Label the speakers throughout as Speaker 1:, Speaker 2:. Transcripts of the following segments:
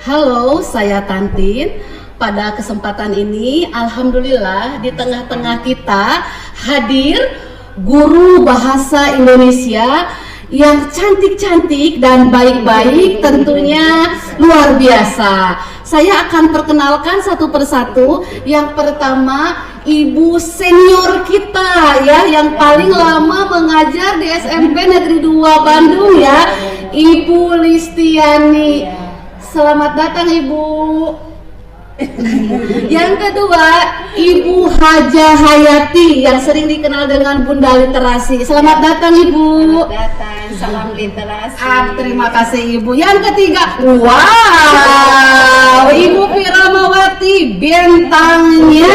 Speaker 1: Halo, saya Tantin. Pada kesempatan ini, alhamdulillah di tengah-tengah kita hadir guru bahasa Indonesia yang cantik-cantik dan baik-baik, tentunya luar biasa. Saya akan perkenalkan satu persatu. Yang pertama, ibu senior kita ya, yang paling lama mengajar di SMP Negeri 2 Bandung ya, Ibu Listiani. Selamat datang Ibu. Yang kedua, Ibu Haja Hayati yang sering dikenal dengan Bunda Literasi. Selamat datang Ibu.
Speaker 2: Selamat datang, salam literasi.
Speaker 1: Terima kasih Ibu. Yang ketiga, wow, Ibu Piramawati, bintangnya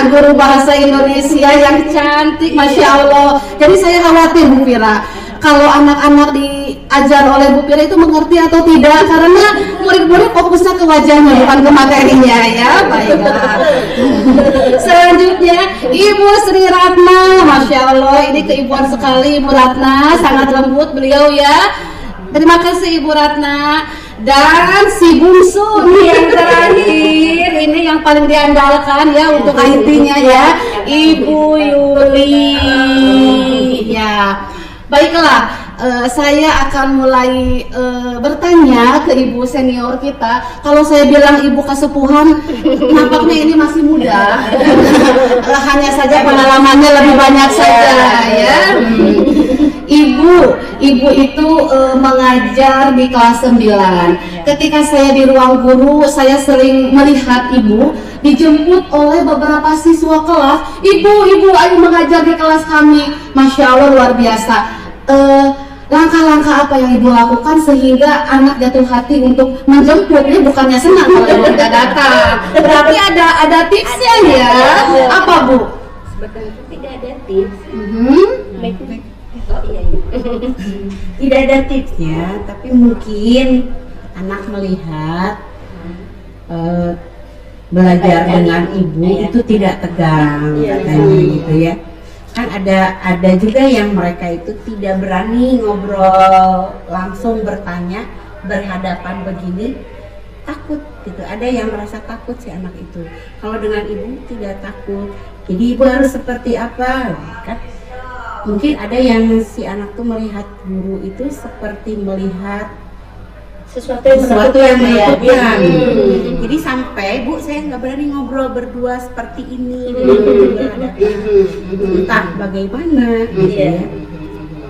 Speaker 1: guru bahasa Indonesia yang cantik, Masya Allah. Jadi saya khawatir Bu Pira, kalau anak-anak diajar oleh Bu Pira itu mengerti atau tidak, karena murid-murid fokusnya ke wajahnya bukan ke materinya ya. Baiklah. Selanjutnya Ibu Sri Ratna, Masya Allah, ini keibuan sekali Ibu Ratna, sangat lembut beliau ya. Terima kasih Ibu Ratna. Dan si bungsu nih yang terakhir, ini yang paling diandalkan ya untuk IT-nya ya, Ibu Yuli ya. Baiklah, saya akan mulai bertanya ke ibu senior kita. Kalau saya bilang ibu kesepuhan, nampaknya ini masih muda. Hanya saja pengalamannya lebih banyak saja ya. Ibu itu mengajar di kelas 9. Ketika saya di ruang guru, saya sering melihat ibu dijemput oleh beberapa siswa kelas. Ibu, ayo mengajar di kelas kami. Masya Allah, luar biasa. Langkah-langkah apa yang ibu lakukan sehingga anak jatuh hati untuk menjemputnya? Bukannya senang kalau ibu tidak datang. Berarti ada tipsnya ya. Apa Bu?
Speaker 2: Sebetulnya tidak ada tips. Oh iya. Tidak ada tipsnya, tapi mungkin anak melihat belajar dengan ibu itu tidak tegang, katanya gitu ya. Kan ada juga yang mereka itu tidak berani ngobrol langsung, bertanya berhadapan begini, takut gitu. Ada yang merasa takut si anak itu. Kalau dengan ibu tidak takut. Jadi ibu harus seperti apa kan? Mungkin ada yang si anak tuh melihat guru itu seperti melihat sesuatu yang menakutkan. Jadi sampai Bu, saya nggak berani ngobrol berdua seperti ini. Entah bagaimana gitu ya.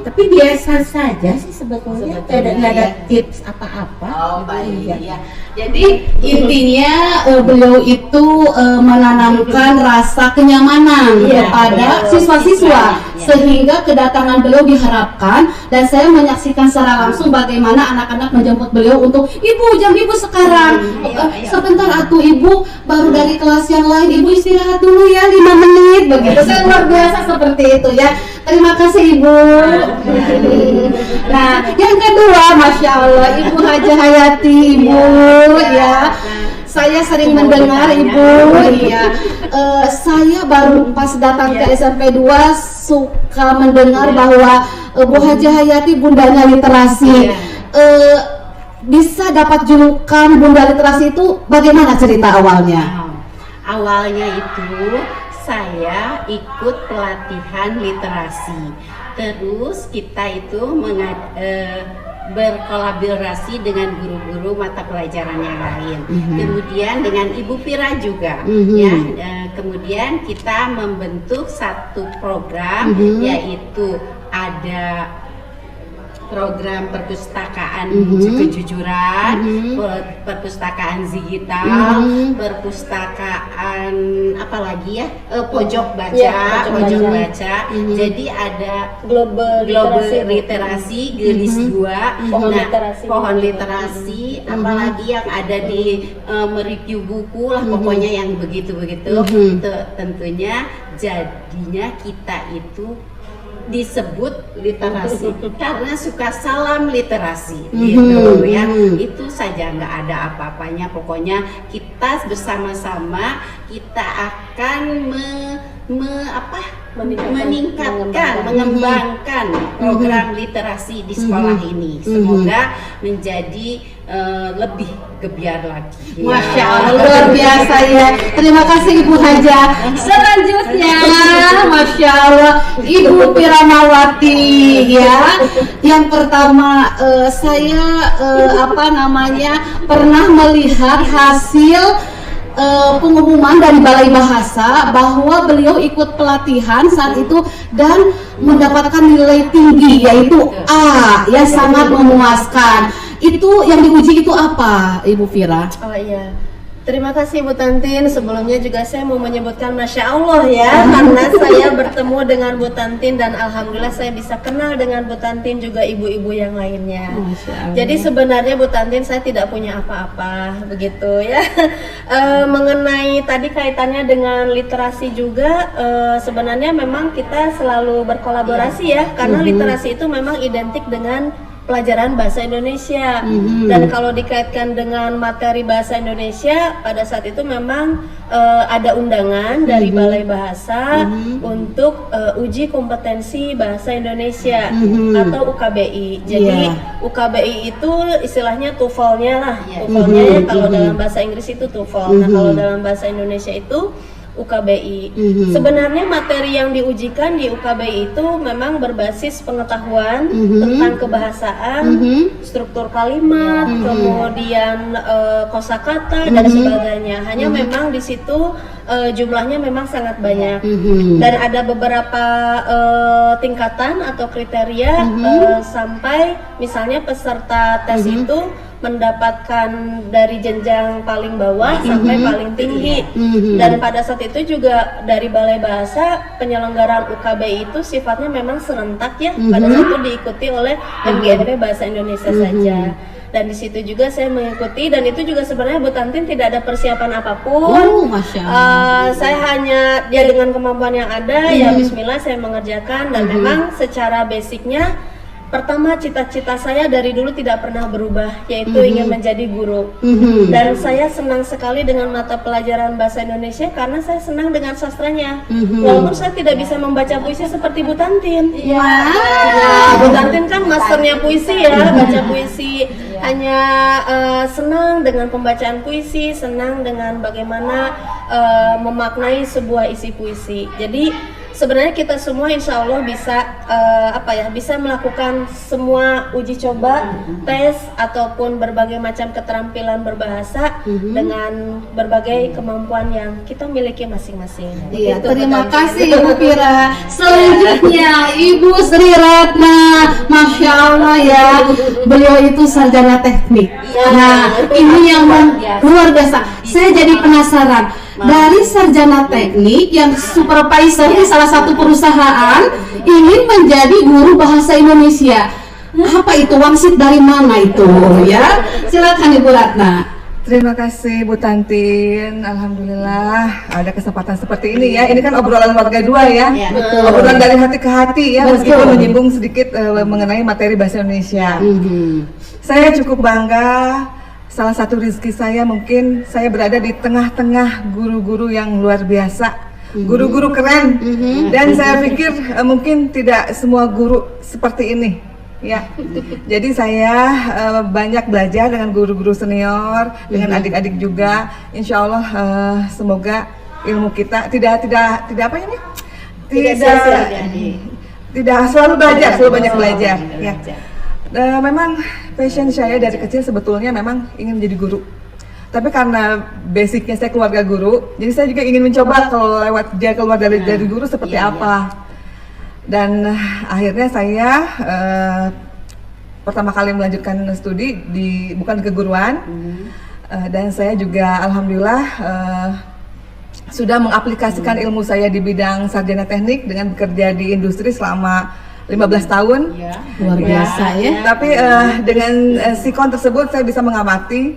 Speaker 2: Tapi biasa saja sih sebetulnya, nggak ada tips apa-apa.
Speaker 1: Oh baik ya. Jadi intinya beliau itu menanamkan rasa kenyamanan kepada siswa-siswa, sehingga kedatangan beliau diharapkan. Dan saya menyaksikan secara langsung bagaimana anak-anak menjemput beliau untuk ibu, jam ibu sekarang. Sebentar atuh ibu, baru dari kelas yang lain, ibu istirahat dulu ya 5 menit begitu. Saya luar biasa seperti itu ya. Terima kasih ibu. Nah, yang kedua, Masya Allah, Ibu Haja Hayati, ibu ya. Saya sering mendengar ibu, iya. Saya baru pas datang ke SMP 2 suka mendengar bahwa Bu Haja Hayati bundanya literasi. Bisa dapat julukan Bunda Literasi itu bagaimana cerita awalnya?
Speaker 2: Awalnya itu saya ikut pelatihan literasi. Terus kita itu berkolaborasi dengan guru-guru mata pelajaran yang lain. Kemudian dengan Ibu Pira juga ya. Kemudian kita membentuk satu program, yaitu ada program perpustakaan kejujuran, perpustakaan digital, perpustakaan apalagi ya, pojok baca, Jadi ada global literasi gelis 2, pohon literasi, apalagi yang ada di mereview buku lah, pokoknya yang begitu-begitu. Tentunya jadinya kita itu disebut literasi karena suka salam literasi gitu ya. Itu saja, nggak ada apa-apanya. Pokoknya kita bersama-sama kita akan meningkatkan, mengembangkan program literasi di sekolah ini. Semoga menjadi lebih gebiar lagi.
Speaker 1: Masya Allah, luar biasa ya. Terima kasih Ibu Haja. Selanjutnya, Masya Allah, Ibu Piramawati ya. Yang pertama saya pernah melihat hasil pengumuman dari Balai Bahasa bahwa beliau ikut pelatihan saat itu dan mendapatkan nilai tinggi yaitu A, ya sangat memuaskan. Itu yang diuji itu apa, Ibu Fira?
Speaker 3: Oh iya, terima kasih Bu Tantin. Sebelumnya juga saya mau menyebutkan Masya Allah ya, karena saya bertemu dengan Bu Tantin dan Alhamdulillah saya bisa kenal dengan Bu Tantin juga ibu-ibu yang lainnya. Jadi sebenarnya Bu Tantin saya tidak punya apa-apa begitu ya. Mengenai tadi kaitannya dengan literasi juga, sebenarnya memang kita selalu berkolaborasi ya, karena literasi itu memang identik dengan pelajaran bahasa Indonesia. Dan kalau dikaitkan dengan materi bahasa Indonesia, pada saat itu memang ada undangan dari Balai Bahasa untuk uji kompetensi bahasa Indonesia atau UKBI. Jadi UKBI itu istilahnya TOEFL-nya lah. TOEFL-nya kalau dalam bahasa Inggris itu TOEFL. Nah, kalau dalam bahasa Indonesia itu UKBI. Sebenarnya materi yang diujikan di UKBI itu memang berbasis pengetahuan tentang kebahasaan, struktur kalimat, kemudian kosakata dan sebagainya. Hanya memang di situ jumlahnya memang sangat banyak dan ada beberapa tingkatan atau kriteria sampai misalnya peserta tes itu mendapatkan dari jenjang paling bawah sampai paling tinggi. Dan pada saat itu juga dari Balai Bahasa penyelenggaraan UKBI itu sifatnya memang serentak ya. Pada saat itu diikuti oleh MGMP Bahasa Indonesia saja. Dan di situ juga saya mengikuti dan itu juga sebenarnya Bu Tantin tidak ada persiapan apapun. Saya hanya ya dengan kemampuan yang ada ya Bismillah saya mengerjakan dan memang secara basicnya pertama cita-cita saya dari dulu tidak pernah berubah yaitu ingin menjadi guru dan saya senang sekali dengan mata pelajaran bahasa Indonesia karena saya senang dengan sastranya walaupun saya tidak bisa membaca puisi seperti Bu Tantin. Bu Tantin kan masternya puisi ya, baca puisi, hanya senang dengan pembacaan puisi, senang dengan bagaimana memaknai sebuah isi puisi. Jadi sebenarnya kita semua insya Allah bisa bisa melakukan semua uji coba, tes ataupun berbagai macam keterampilan berbahasa dengan berbagai kemampuan yang kita miliki masing-masing.
Speaker 1: Iya, terima kasih Ibu Fira. Selanjutnya Ibu Sri Ratna, Masya Allah ya, beliau itu sarjana teknik. Nah, ini yang luar biasa. Saya jadi penasaran. Dari sarjana teknik yang supervisor di salah satu perusahaan ingin menjadi guru bahasa Indonesia. Apa itu wangsit dari mana itu ya? Silakan Ibu Ratna.
Speaker 4: Terima kasih Bu Tantin. Alhamdulillah ada kesempatan seperti ini ya. Ini kan obrolan warga dua ya. Obrolan dari hati ke hati ya, meskipun menyinggung sedikit mengenai materi bahasa Indonesia. Saya cukup bangga. Salah satu rezeki saya mungkin saya berada di tengah-tengah guru-guru yang luar biasa, guru-guru keren, dan saya pikir mungkin tidak semua guru seperti ini, ya. Jadi saya banyak belajar dengan guru-guru senior, dengan adik-adik juga. Insya Allah semoga ilmu kita tidak selalu belajar, selalu banyak belajar, ya. Memang passion saya dari kecil sebetulnya memang ingin menjadi guru. Tapi karena basicnya saya keluarga guru, jadi saya juga ingin mencoba kalau keluar dari guru seperti apa. Dan akhirnya saya pertama kali melanjutkan studi bukan keguruan, dan saya juga alhamdulillah sudah mengaplikasikan ilmu saya di bidang sarjana teknik dengan bekerja di industri selama 15 tahun.
Speaker 1: Luar biasa ya.
Speaker 4: Tapi dengan sikon tersebut saya bisa mengamati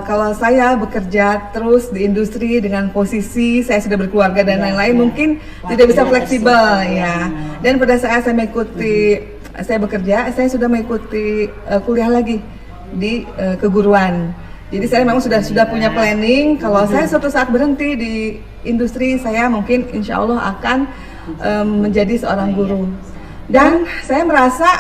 Speaker 4: kalau saya bekerja terus di industri dengan posisi saya sudah berkeluarga dan lain-lain mungkin tidak bisa fleksibel ya. Dan pada saat saya bekerja, saya sudah mengikuti kuliah lagi di keguruan. Jadi saya memang sudah punya planning kalau saya suatu saat berhenti di industri, saya mungkin insya Allah akan menjadi seorang guru. Dan saya merasa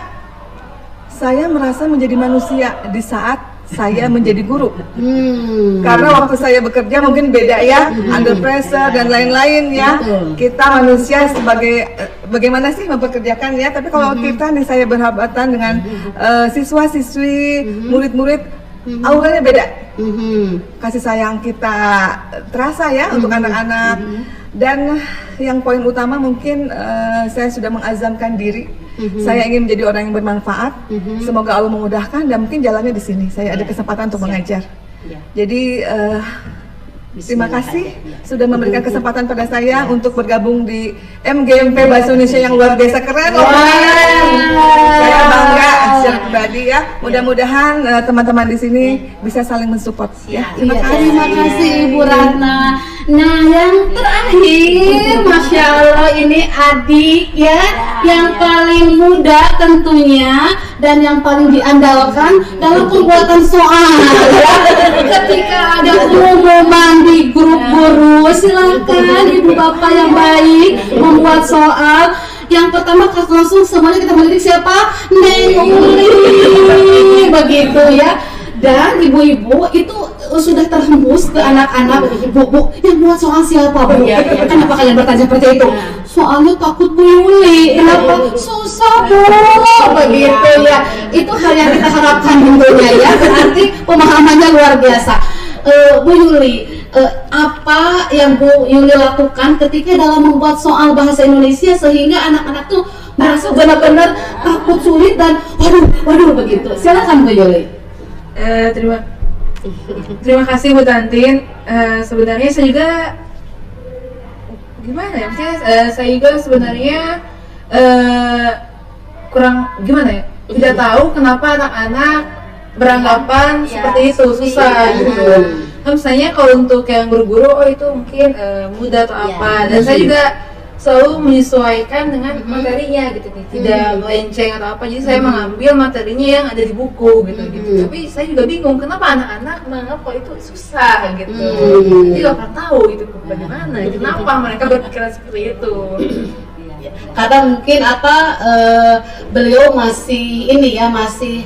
Speaker 4: menjadi manusia di saat saya menjadi guru.
Speaker 1: Hmm.
Speaker 4: Karena waktu saya bekerja mungkin beda ya, under pressure dan lain-lain ya.
Speaker 1: Betul.
Speaker 4: Kita manusia sebagai bagaimana sih mempekerjakan ya. Tapi kalau kita nih saya berhadapan dengan siswa-siswi, murid-murid, auranya beda. Kasih sayang kita terasa ya untuk anak-anak. Dan yang poin utama mungkin saya sudah mengazamkan diri. Saya ingin menjadi orang yang bermanfaat. Semoga Allah memudahkan dan mungkin jalannya di sini. Saya ada kesempatan untuk mengajar. Jadi terima kasih sudah memberikan kesempatan pada saya untuk bergabung di MGMP Bahasa Indonesia yang luar biasa keren loh. Saya bangga secara pribadi ya. Mudah-mudahan teman-teman di sini bisa saling mensupport ya.
Speaker 1: Terima kasih Ibu Ratna. Nah, yang terakhir, Masya Allah, ini adik ya, yang paling muda tentunya dan yang paling diandalkan dalam pembuatan soal ya. Ketika ada pengumuman di grup guru, silakan Ibu Bapak yang baik membuat soal. Yang pertama langsung semuanya kita melirik siapa? Neng Uli, begitu ya. Dan ibu-ibu itu sudah terhembus ke anak-anak, bu, yang buat soal siapa bu? Kenapa kalian bertanya seperti itu? Soalnya takut Bu Yuli, kenapa? Susah bu, begitu ya. Itu hal yang kita harapkan tentunya ya, berarti pemahamannya luar biasa. Bu Yuli, apa yang Bu Yuli lakukan ketika dalam membuat soal bahasa Indonesia sehingga anak-anak tuh merasa benar-benar takut, sulit dan waduh begitu. Silakan Bu Yuli.
Speaker 5: Terima kasih Bu Tantin. Sebenarnya saya juga gimana ya? Maksudnya saya juga sebenarnya kurang gimana ya? Tidak tahu kenapa anak-anak beranggapan seperti itu, susah gitu. Misalnya kalau untuk yang guru-guru, oh itu mungkin mudah atau apa. Dan saya juga selalu menyesuaikan dengan materinya gitu nih, tidak melenceng atau apa. Jadi saya mengambil materinya yang ada di buku gitu. Tapi saya juga bingung kenapa anak-anak menganggap kok itu susah gitu. Jadi nggak pernah tahu itu bagaimana, kenapa mereka berpikiran seperti itu.
Speaker 1: Karena mungkin beliau masih ini ya, masih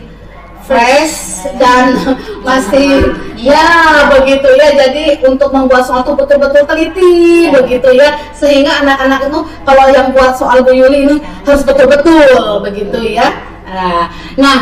Speaker 1: fresh dan masih ya begitu ya, jadi untuk membuat soal itu betul-betul teliti begitu ya, sehingga anak-anak itu kalau yang buat soal Bu Yuli ini harus betul-betul begitu ya. Nah,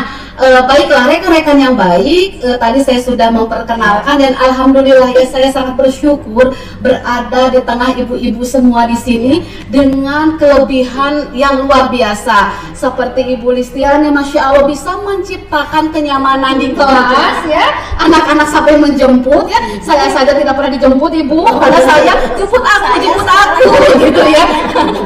Speaker 1: baiklah rekan-rekan yang baik, tadi saya sudah memperkenalkan dan alhamdulillah ya, saya sangat bersyukur berada di tengah ibu-ibu semua di sini dengan kelebihan yang luar biasa. Seperti Ibu Listiani, Masya Allah, bisa menciptakan kenyamanan di kelas ya. Anak-anak sampai menjemput ya. Saya saja tidak pernah dijemput Ibu, karena saya jemput aku gitu ya.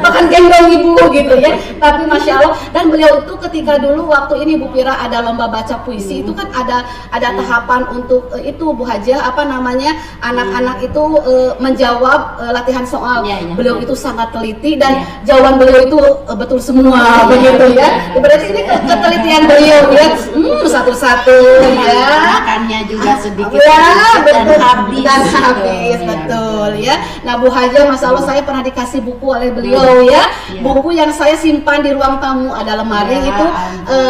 Speaker 1: Bahkan gendong Ibu gitu ya. Tapi Masya Allah, dan beliau itu ketika dulu waktu ini Bu Pira ada lomba baca puisi, itu kan ada tahapan untuk itu Bu Haja, anak-anak itu menjawab latihan soal. Beliau itu sangat teliti dan jawaban beliau itu betul semua begitu ya. Berarti ini ketelitian beliau ya, satu-satu ya.
Speaker 2: Makannya juga sedikit
Speaker 1: Ya,
Speaker 2: dan
Speaker 1: betul.
Speaker 2: habis.
Speaker 1: Dan habis, betul ya. Nah Bu Haja, Masya Allah, saya pernah dikasih buku oleh beliau ya. Buku yang saya simpan di ruang tamu, ada lemari itu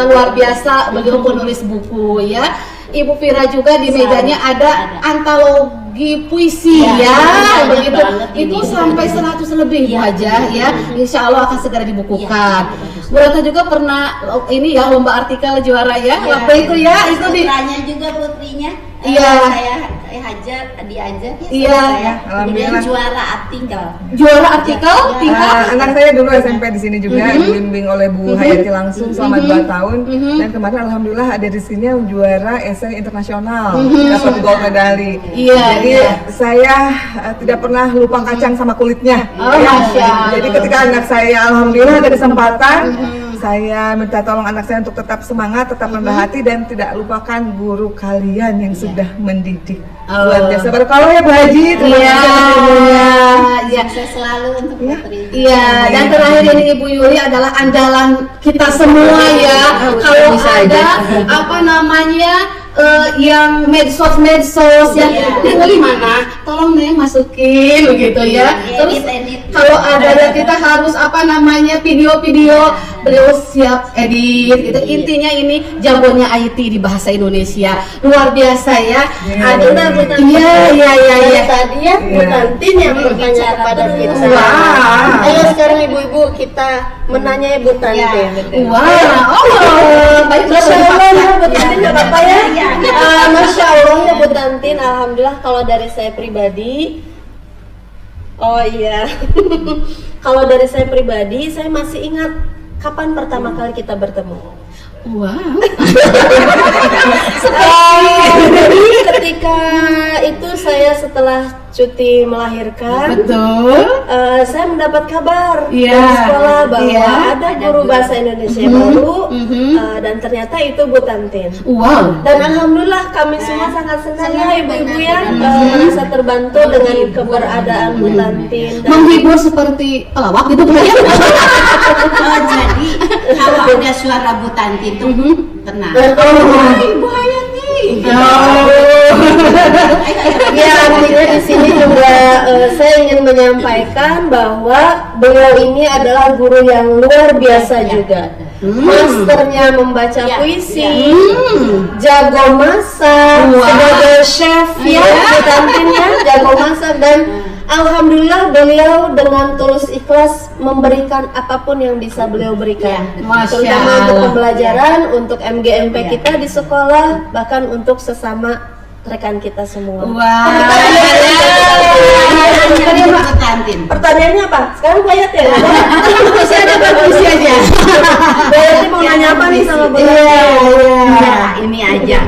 Speaker 1: luar biasa. Beliau penulis buku ya. Ibu Pira juga di mejanya ada antologi puisi ya, begitu. Itu sampai 100 lebih Bu Haja ya. Insya Allah akan segera dibukukan. Bu Ratna juga pernah ini ya, lomba artikel juara ya. Waktu itu ya, itu di
Speaker 2: Putranya juga, putrinya.
Speaker 1: Iya.
Speaker 2: Saya diajar ya.
Speaker 1: Iya.
Speaker 2: Saya. Kemudian
Speaker 4: Alhamdulillah.
Speaker 2: juara artikel.
Speaker 1: juara artikel tingkat.
Speaker 4: Anak saya dulu SMP di sini juga dibimbing oleh Bu Hayati langsung selama 2 tahun dan kemarin alhamdulillah ada di sini juara esai internasional, dapat gold medali.
Speaker 1: Iya,
Speaker 4: Jadi
Speaker 1: iya.
Speaker 4: saya tidak pernah lupa kacang sama kulitnya.
Speaker 1: Oh, Masya Allah.
Speaker 4: Jadi ketika anak saya alhamdulillah ada kesempatan, saya minta tolong anak saya untuk tetap semangat, tetap rendah hati dan tidak lupakan guru kalian yang sudah mendidik. Luar biasa. Barakallah ya Bu Haji. Terima
Speaker 1: Iya,
Speaker 4: kasih atas ilmunya.
Speaker 1: iya.
Speaker 2: Saya selalu untuk putri.
Speaker 1: Iya, dan terakhir ini Ibu Yuli adalah andalan kita semua ya. Kalau ada yang medsos yang Yuli mana? Tolong Neng masukin begitu ya. Terus
Speaker 2: Edit.
Speaker 1: kalau ada ya kita harus video-video beliau siap edit gitu. Intinya ini jagonya IT di bahasa Indonesia luar biasa ya.
Speaker 3: Ada Bu Tantin.
Speaker 1: Iya.
Speaker 3: Tadi ya Bu Tantin yang bertanya kepada kita.
Speaker 1: Wah.
Speaker 3: Ayo sekarang ibu-ibu kita menanya Bu Tantin.
Speaker 1: Wah, baik.
Speaker 3: Masya Allah ya Bu Tantin, nggak apa-apa ya. Masya Allah ya Bu Tantin, alhamdulillah kalau dari saya pribadi. Oh iya. Kalau dari saya pribadi, saya masih ingat kapan pertama kali kita bertemu.
Speaker 1: Wow.
Speaker 3: Jadi ketika itu saya setelah cuti melahirkan,
Speaker 1: Betul.
Speaker 3: Saya mendapat kabar
Speaker 1: Iya.
Speaker 3: dari sekolah bahwa
Speaker 1: Iya.
Speaker 3: ada guru bahasa Indonesia baru, dan ternyata itu Bu Tantin.
Speaker 1: Wow.
Speaker 3: Dan alhamdulillah kami semua sangat senang ya ibu-ibu ya, merasa terbantu dengan keberadaan Bu Tantin. Dan
Speaker 1: Menghibur seperti pelawak gitu bukan ya?
Speaker 2: Oh, jadi kalau ada suara Bu Tantin tuh tenang.
Speaker 3: Ibu Hayati. Ya, artinya di sini juga saya ingin menyampaikan bahwa beliau ini adalah guru yang luar biasa juga. Masternya membaca puisi, jago masak, sebagai chef ya, Bu Tantinnya jago masak, dan alhamdulillah beliau dengan tulus ikhlas memberikan apapun yang bisa beliau berikan,
Speaker 1: Masya
Speaker 3: terutama untuk
Speaker 1: Allah.
Speaker 3: pembelajaran, untuk MGMP kita di sekolah, bahkan untuk sesama rekan kita semua.
Speaker 1: Wah.
Speaker 2: Bu Tantin.
Speaker 3: Pertanyaannya apa? Sekarang Bayat ya?
Speaker 1: Puisi aja, puisi aja.
Speaker 3: Bayat mau nanya apa nih sama Bu?
Speaker 2: Ya, ini aja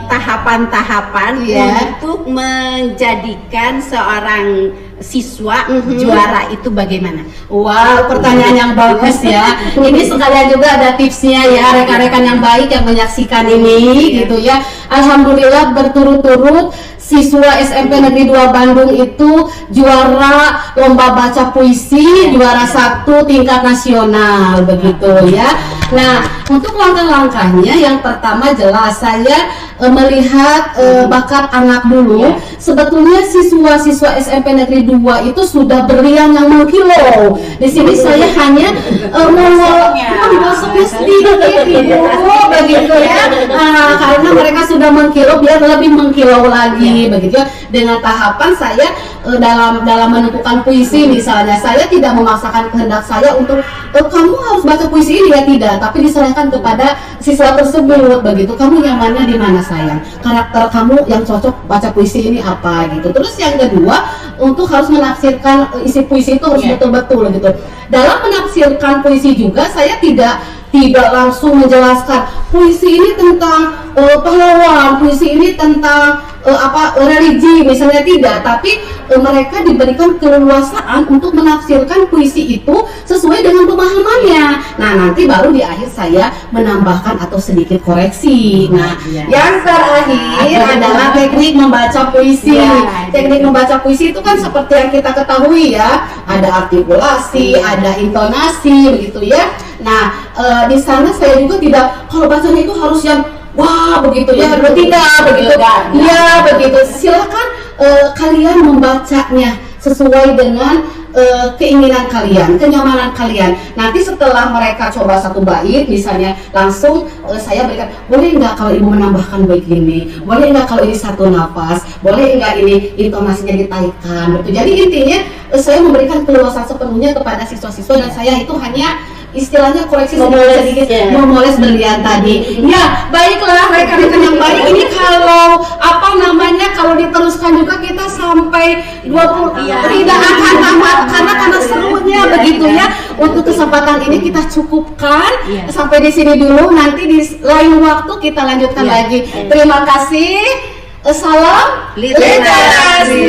Speaker 2: tahapan-tahapan untuk menjadikan seorang siswa juara itu bagaimana?
Speaker 1: Wow, pertanyaan yang bagus ya. Ini sekalian juga ada tipsnya ya, rekan-rekan yang baik yang menyaksikan ini gitu ya. Alhamdulillah berturut-turut siswa SMP Negeri 2 Bandung itu juara lomba baca puisi, juara 1 tingkat nasional begitu ya. Nah, untuk langkah-langkahnya yang pertama jelas saya melihat bakat anak dulu. Sebetulnya siswa-siswa SMP Negeri 2 itu sudah berlian yang mengkilau. Di sini saya hanya menggosoknya sedikit Ibu, begitu ya. Karena mereka sudah mengkilau, biar lebih mengkilau lagi begitu ya. Dengan tahapan saya dalam menentukan puisi misalnya, saya tidak memaksakan kehendak saya untuk kamu harus baca puisi ini ya, tidak, tapi diserahkan kepada siswa tersebut begitu. Kamu nyamannya di mana sayang? Karakter kamu yang cocok baca puisi ini apa gitu. Terus yang kedua, untuk harus menafsirkan isi puisi itu harus betul-betul gitu. Dalam menafsirkan puisi juga saya tidak langsung menjelaskan puisi ini tentang pahlawan, puisi ini tentang religi misalnya, tidak, tapi mereka diberikan keleluasaan untuk menafsirkan puisi itu sesuai dengan pemahamannya. Nah, nanti baru di akhir saya menambahkan atau sedikit koreksi. Nah, yang terakhir adalah teknik membaca puisi. Teknik membaca puisi itu kan seperti yang kita ketahui ya, ada artikulasi, ada intonasi begitu ya. Nah, di sana saya juga tidak, kalau bacanya itu harus yang wah begitu ya, tidak begitu. Ya begitu. Silakan kalian membacanya sesuai dengan keinginan kalian, kenyamanan kalian. Nanti setelah mereka coba satu bait misalnya, langsung saya berikan, boleh nggak kalau ibu menambahkan begini, boleh nggak kalau ini satu nafas, boleh nggak ini intonasinya ditaikkan. Betul. Jadi intinya saya memberikan keluasan sepenuhnya kepada siswa-siswa, dan saya itu hanya istilahnya koreksi sedikit memoles berlian tadi. Ya, baiklah rekan-rekan yang baik, ini kalau kalau diteruskan juga kita sampai 20 tidak akan tamat karena serunya begitu ya. Untuk kesempatan ini kita cukupkan sampai di sini dulu, nanti di lain waktu kita lanjutkan lagi. Terima kasih. Salam literasi.